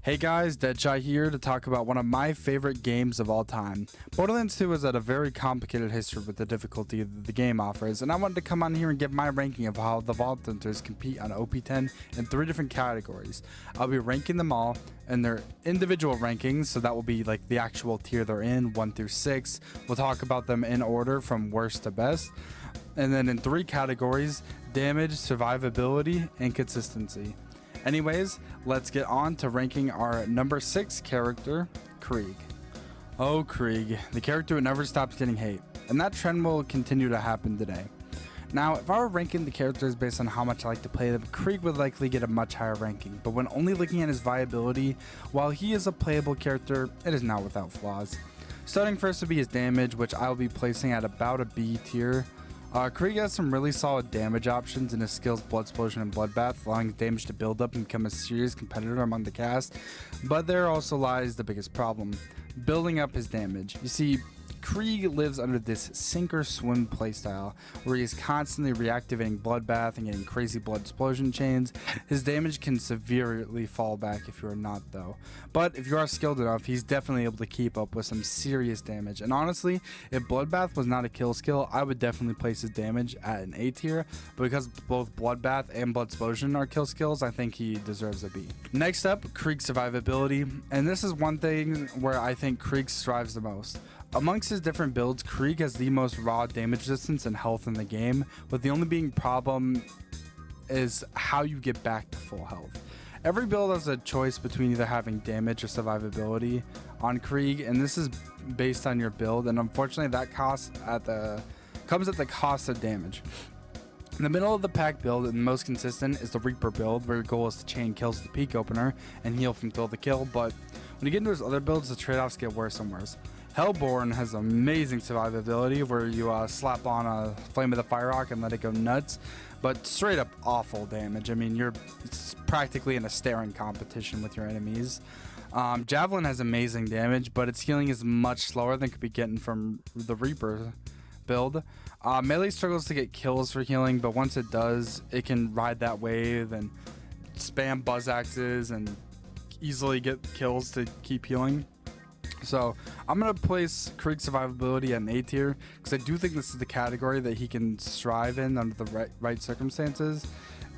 Hey guys, Deadshot here to talk about one of my favorite games of all time. Borderlands 2 has had a very complicated history with the difficulty that the game offers, and I wanted to come on here and give my ranking of how the Vault Hunters compete on OP10 in 3 different categories. I'll be ranking them all in their individual rankings, so that will be like the actual tier they're in, 1 through 6. We'll talk about them in order from worst to best. And then in 3 categories: damage, survivability, and consistency. Anyways, let's get on to ranking our number 6 character, Krieg. Oh, Krieg, the character who never stops getting hate, and that trend will continue to happen today. Now, if I were ranking the characters based on how much I like to play them, Krieg would likely get a much higher ranking, but when only looking at his viability, while he is a playable character, it is not without flaws. Starting first would be his damage, which I will be placing at about a B tier. Krieg has some really solid damage options in his skills Blood Explosion and Bloodbath, allowing his damage to build up and become a serious competitor among the cast, but there also lies the biggest problem: building up his damage. You see, Krieg lives under this sink or swim playstyle where he is constantly reactivating Bloodbath and getting crazy Blood Explosion chains. His damage can severely fall back if you are not, though. But if you are skilled enough, he's definitely able to keep up with some serious damage. And honestly, if Bloodbath was not a kill skill, I would definitely place his damage at an A tier. But because both Bloodbath and Blood Explosion are kill skills, I think he deserves a B. Next up, Krieg's survivability. And this is one thing where I think Krieg strives the most. Amongst his different builds, Krieg has the most raw damage resistance and health in the game, with the only being problem is how you get back to full health. Every build has a choice between either having damage or survivability on Krieg, and this is based on your build, and unfortunately that comes at the cost of damage. In the middle of the pack build and the most consistent is the Reaper build, where your goal is to chain kills to the peak opener and heal from kill to kill, but when you get into his other builds, the trade-offs get worse and worse. Hellborn has amazing survivability where you slap on a Flame of the Fire Rock and let it go nuts, but straight up awful damage. I mean, it's practically in a staring competition with your enemies. Javelin has amazing damage, but its healing is much slower than could be getting from the Reaper build. Melee struggles to get kills for healing, but once it does, it can ride that wave and spam buzz axes and easily get kills to keep healing. So I'm going to place Krieg's survivability at an A tier because I do think this is the category that he can strive in under the right circumstances.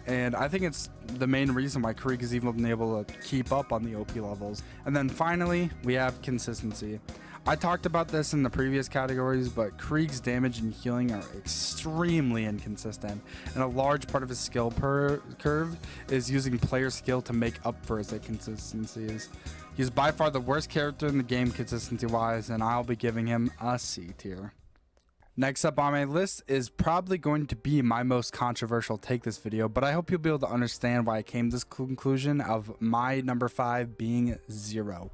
And I think it's the main reason why Krieg has even been able to keep up on the OP levels. And then finally, we have consistency. I talked about this in the previous categories, but Krieg's damage and healing are extremely inconsistent, and a large part of his skill curve is using player skill to make up for his inconsistencies. He's by far the worst character in the game consistency wise, and I'll be giving him a C tier. Next up on my list is probably going to be my most controversial take this video, but I hope you'll be able to understand why I came to this conclusion of my number 5 being Zero.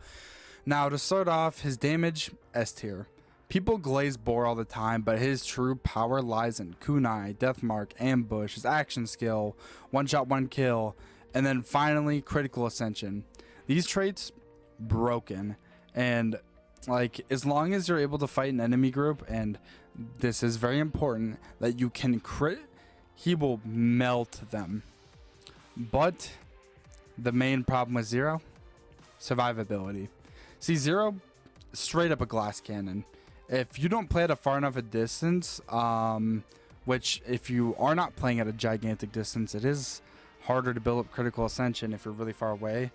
Now, to start off, his damage, S tier. People glaze Boar all the time, but his true power lies in Kunai, Deathmark, Ambush, his action skill, one shot, one kill, and then finally critical ascension. These traits, broken, and like as long as you're able to fight an enemy group, and this is very important, that you can crit, he will melt them. But the main problem with Zero, survivability. See, Zero, straight up a glass cannon. If you don't play at a far enough a distance, which if you are not playing at a gigantic distance, it is harder to build up critical ascension if you're really far away.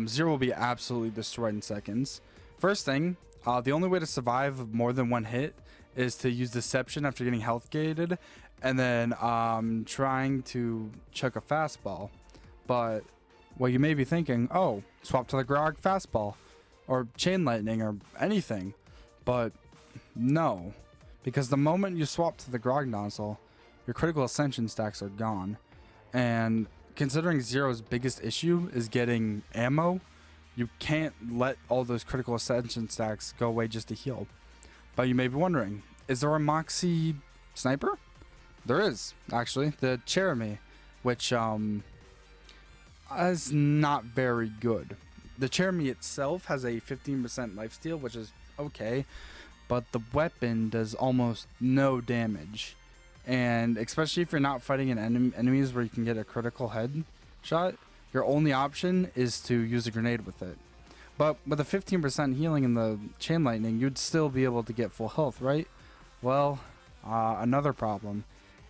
Zero will be absolutely destroyed in seconds. First thing, the only way to survive more than one hit is to use deception after getting health gated, and then trying to chuck a fastball. But well, you may be thinking, oh, swap to the Grog fastball or chain lightning or anything, but no, because the moment you swap to the Grog nozzle, your critical ascension stacks are gone. And considering Zero's biggest issue is getting ammo, you can't let all those critical ascension stacks go away just to heal. But you may be wondering, is there a Moxie sniper? There is, actually, the Cherami, which is not very good. The Cherami itself has a 15% lifesteal, which is okay, but the weapon does almost no damage. And especially if you're not fighting enemies where you can get a critical head shot, your only option is to use a grenade with it. But with a 15% healing in the chain lightning, you'd still be able to get full health, right? Well, another problem.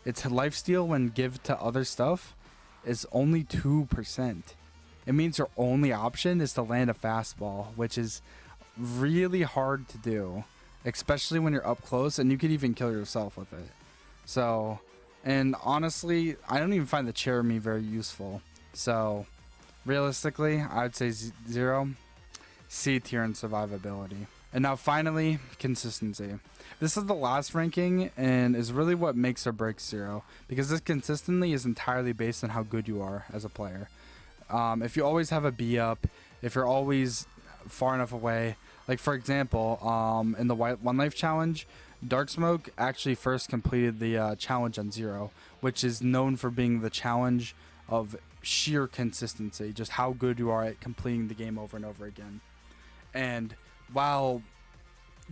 Its lifesteal when give to other stuff is only 2%. It means your only option is to land a fastball, which is really hard to do, especially when you're up close, and you could even kill yourself with it. So, and honestly, I don't even find the Cherami very useful. So, realistically, I'd say 0, C tier in survivability. And now finally, consistency. This is the last ranking and is really what makes or breaks 0, because this consistently is entirely based on how good you are as a player. If you always have a B up, if you're always far enough away, like for example, in the One Life challenge, Dark Smoke actually first completed the challenge on 0, which is known for being the challenge of sheer consistency, just how good you are at completing the game over and over again. And while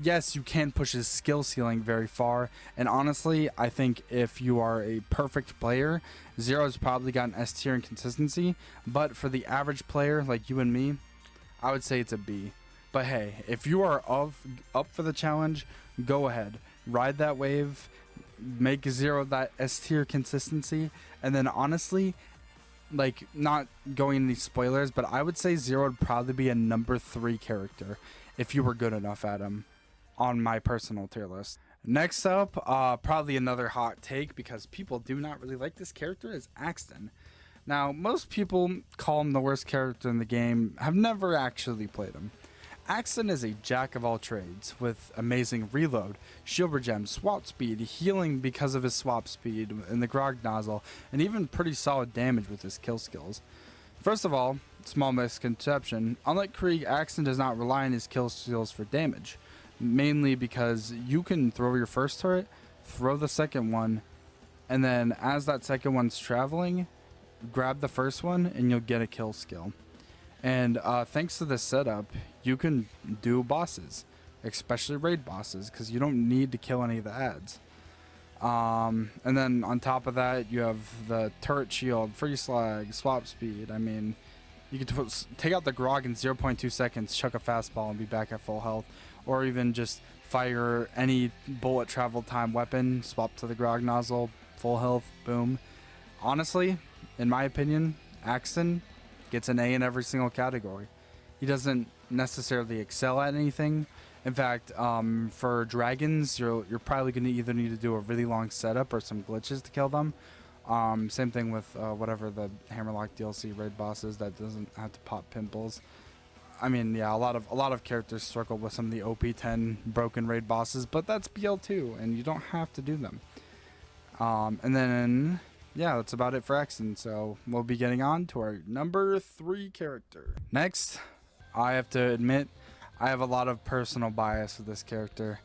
yes, you can push his skill ceiling very far, and honestly, I think if you are a perfect player, 0 has probably got an S tier in consistency, but for the average player like you and me, I would say it's a B. But hey, if you are up for the challenge, go ahead, ride that wave, make 0 that S tier consistency, and then honestly, like, not going into any spoilers, but I would say 0 would probably be a number 3 character if you were good enough at him on my personal tier list. Next up, probably another hot take because people do not really like this character, is Axton. Now, most people call him the worst character in the game, have never actually played him. Axton is a jack of all trades with amazing reload, shield regen, swap speed, healing because of his swap speed and the grog nozzle, and even pretty solid damage with his kill skills. First of all, small misconception, unlike Krieg, Axton does not rely on his kill skills for damage, mainly because you can throw your first turret, throw the second one, and then as that second one's traveling, grab the first one and you'll get a kill skill. And thanks to this setup, you can do bosses, especially raid bosses, because you don't need to kill any of the ads. And then on top of that, you have the turret shield, free slag, swap speed. I mean, you can take out the grog in 0.2 seconds, chuck a fastball, and be back at full health. Or even just fire any bullet travel time weapon, swap to the grog nozzle, full health, boom. Honestly, in my opinion, Axton gets an A in every single category. He doesn't necessarily excel at anything. In fact, for dragons, you're probably going to either need to do a really long setup or some glitches to kill them. Same thing with whatever the Hammerlock DLC raid boss is that doesn't have to pop pimples. I mean, yeah, a lot of characters struggle with some of the OP10 broken raid bosses, but that's BL2, and you don't have to do them. And then, yeah, that's about it for Axton, so we'll be getting on to our number 3 character. Next, I have to admit, I have a lot of personal bias with this character.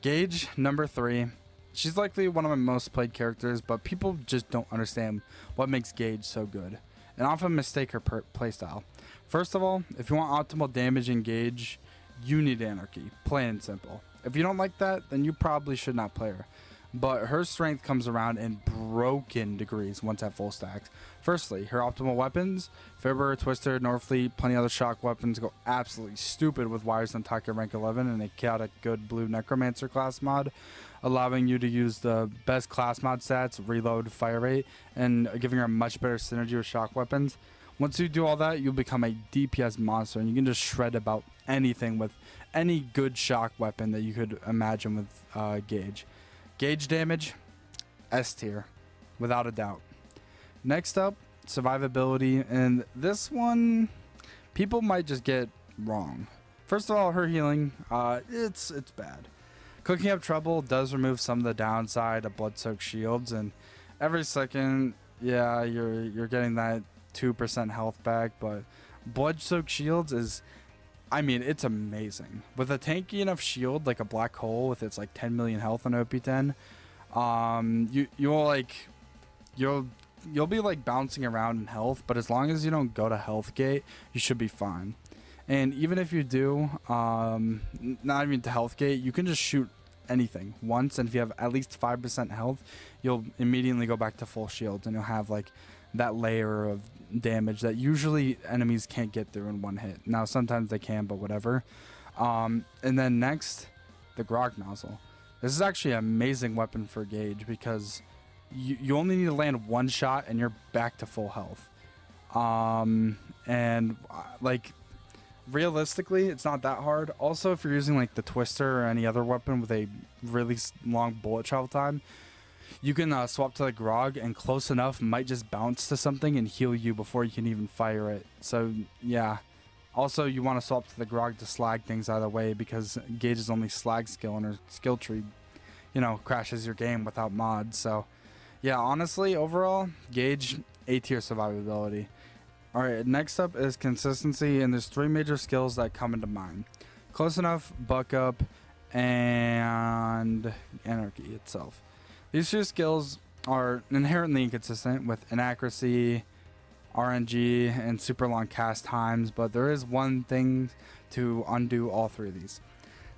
Gaige, number 3. She's likely one of my most played characters, but people just don't understand what makes Gaige so good, and often mistake her playstyle. First of all, if you want optimal damage in Gaige, you need Anarchy, plain and simple. If you don't like that, then you probably should not play her. But her strength comes around in broken degrees once at full stacks. Firstly, her optimal weapons, Fibber, Twister, Norfleet, plenty other shock weapons go absolutely stupid with Wires on Taka rank 11 and a chaotic good blue Necromancer class mod, allowing you to use the best class mod stats, reload, fire rate, and giving her a much better synergy with shock weapons. Once you do all that, you'll become a DPS monster, and you can just shred about anything with any good shock weapon that you could imagine with Gaige. Gaige damage, S tier, without a doubt. Next up, survivability, and this one, people might just get wrong. First of all, her healing, it's bad. Cooking Up Trouble does remove some of the downside of blood-soaked shields, and every second, yeah, you're getting that 2% health back, but blood-soaked shields is, I mean, it's amazing. With a tanky enough shield, like a black hole with its like 10 million health on OP10, you'll be like bouncing around in health, but as long as you don't go to health gate, you should be fine. And even if you do, not even to health gate, you can just shoot anything once, and if you have at least 5% health, you'll immediately go back to full shield, and you'll have like that layer of damage that usually enemies can't get through in one hit. Now sometimes they can, but whatever. And then next, the grog nozzle. This is actually an amazing weapon for Gaige because you only need to land one shot and you're back to full health. Like realistically, it's not that hard. Also, if you're using like the twister or any other weapon with a really long bullet travel time, you can swap to the grog, and close enough might just bounce to something and heal you before you can even fire it. So yeah. Also, you want to swap to the grog to slag things out of the way, because Gaige's only slag skill in her skill tree, you know, crashes your game without mods. So yeah, honestly, overall, Gaige, A tier survivability. Alright, next up is consistency, and there's 3 major skills that come into mind. Close enough, buck up, and anarchy itself. These 2 skills are inherently inconsistent with inaccuracy, RNG, and super long cast times, but there is one thing to undo all 3 of these.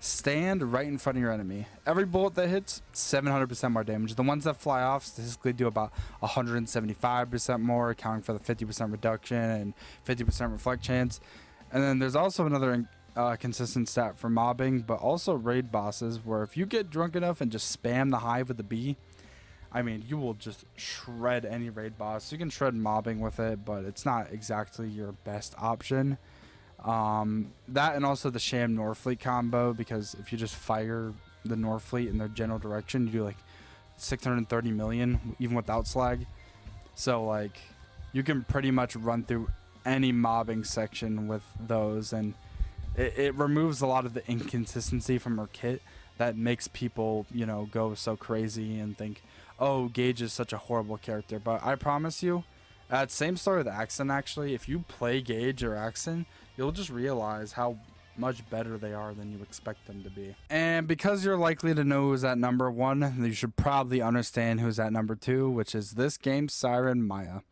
Stand right in front of your enemy. Every bullet that hits, 700% more damage. The ones that fly off statistically do about 175% more, accounting for the 50% reduction and 50% reflect chance. And then there's also another consistent stat for mobbing, but also raid bosses, where if you get drunk enough and just spam the hive with the B, I mean, you will just shred any raid boss. You can shred mobbing with it, but it's not exactly your best option. That and also the sham Norfleet combo, because if you just fire the Norfleet in their general direction, you do like 630 million even without slag. So like you can pretty much run through any mobbing section with those, and it removes a lot of the inconsistency from her kit that makes people, you know, go so crazy and think, oh, Gaige is such a horrible character. But I promise you, same story with Axton actually, if you play Gaige or Axton, you'll just realize how much better they are than you expect them to be. And because you're likely to know who's at number 1, you should probably understand who's at number 2, which is this game's siren, Maya.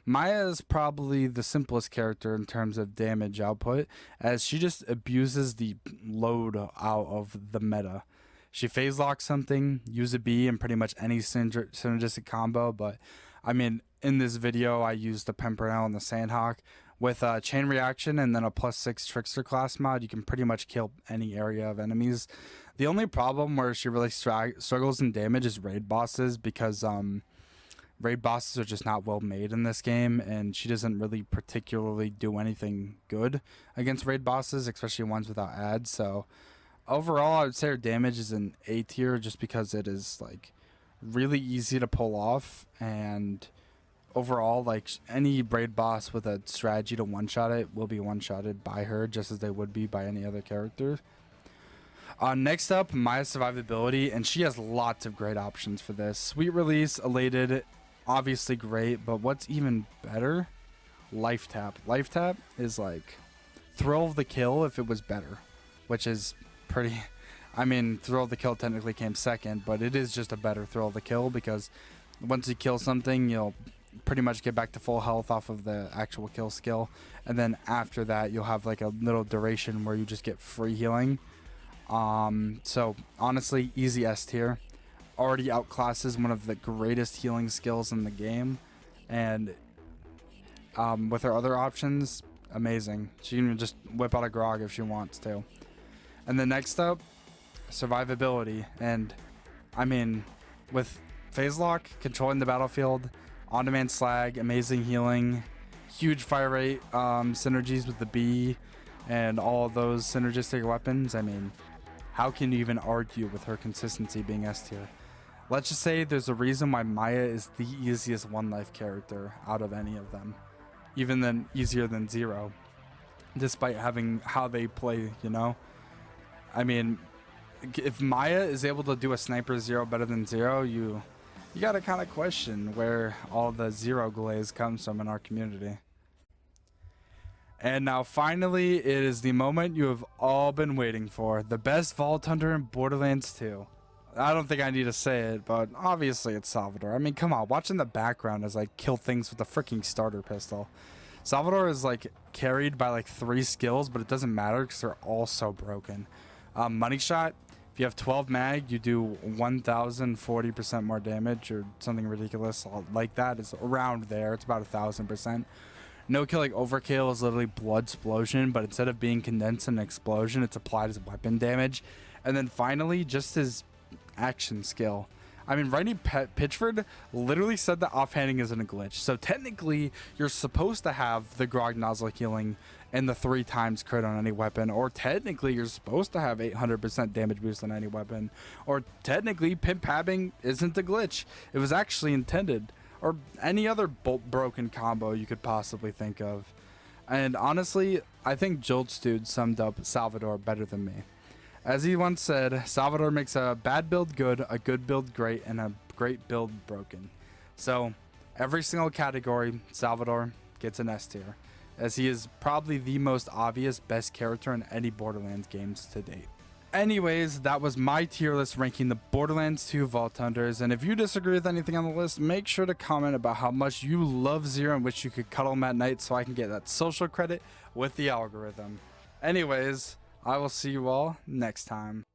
Maya is probably the simplest character in terms of damage output, as she just abuses the load out of the meta. She phase locks something, use a B in pretty much any synergistic combo, but I mean, in this video I used the Pimpernel and the Sandhawk. With a chain reaction and then a +6 trickster class mod, you can pretty much kill any area of enemies. The only problem where she really struggles in damage is raid bosses, because raid bosses are just not well made in this game, and she doesn't really particularly do anything good against raid bosses, especially ones without ads. So overall, I would say her damage is an A tier, just because it is like really easy to pull off, and overall, like any raid boss with a strategy to one-shot it will be one-shotted by her, just as they would be by any other character. Next up, Maya's survivability, and she has lots of great options for this. Sweet Release, Elated, obviously great, but what's even better? Life Tap. Life Tap is like Thrill of the Kill if it was better, which is pretty... I mean, Thrill of the Kill technically came second, but it is just a better Thrill of the Kill, because once you kill something, you'll pretty much get back to full health off of the actual kill skill, and then after that you'll have like a little duration where you just get free healing. So honestly, easy S tier. Already outclasses one of the greatest healing skills in the game, and with her other options, amazing. She can just whip out a grog if she wants to. And then next up, survivability, and I mean, with phase lock, controlling the battlefield, on-demand slag, amazing healing, huge fire rate, synergies with the B, and all of those synergistic weapons. I mean, how can you even argue with her consistency being S tier? Let's just say there's a reason why Maya is the easiest one-life character out of any of them, even then easier than Zero, despite having how they play, you know? I mean, if Maya is able to do a sniper Zero better than Zero, you gotta kind of question where all the Zero glaze comes from in our community. And now finally, it is the moment you have all been waiting for. The best Vault Hunter in Borderlands 2. I don't think I need to say it, but obviously it's Salvador. I mean, come on, watch in the background as I kill things with a freaking starter pistol. Salvador is like carried by like 3 skills, but it doesn't matter because they're all so broken. Money Shot, If you have 12 mag, you do 1,040% more damage or something ridiculous like that. It's around there. It's about 1,000%. No kill like overkill is literally blood explosion, but instead of being condensed in an explosion, it's applied as weapon damage. And then finally, just his action skill. I mean, Randy Pitchford literally said that offhanding isn't a glitch. So technically, you're supposed to have the grog nozzle healing and the 3 times crit on any weapon, or technically you're supposed to have 800% damage boost on any weapon, or technically pimp pabbing isn't a glitch. It was actually intended, or any other bolt broken combo you could possibly think of. And honestly, I think Jolt's dude summed up Salvador better than me. As he once said, Salvador makes a bad build good, a good build great, and a great build broken. So every single category, Salvador gets an S tier, as he is probably the most obvious best character in any Borderlands games to date. Anyways, that was my tier list ranking the Borderlands 2 Vault Hunters, and if you disagree with anything on the list, make sure to comment about how much you love Zero and wish you could cuddle him at night so I can get that social credit with the algorithm. Anyways, I will see you all next time.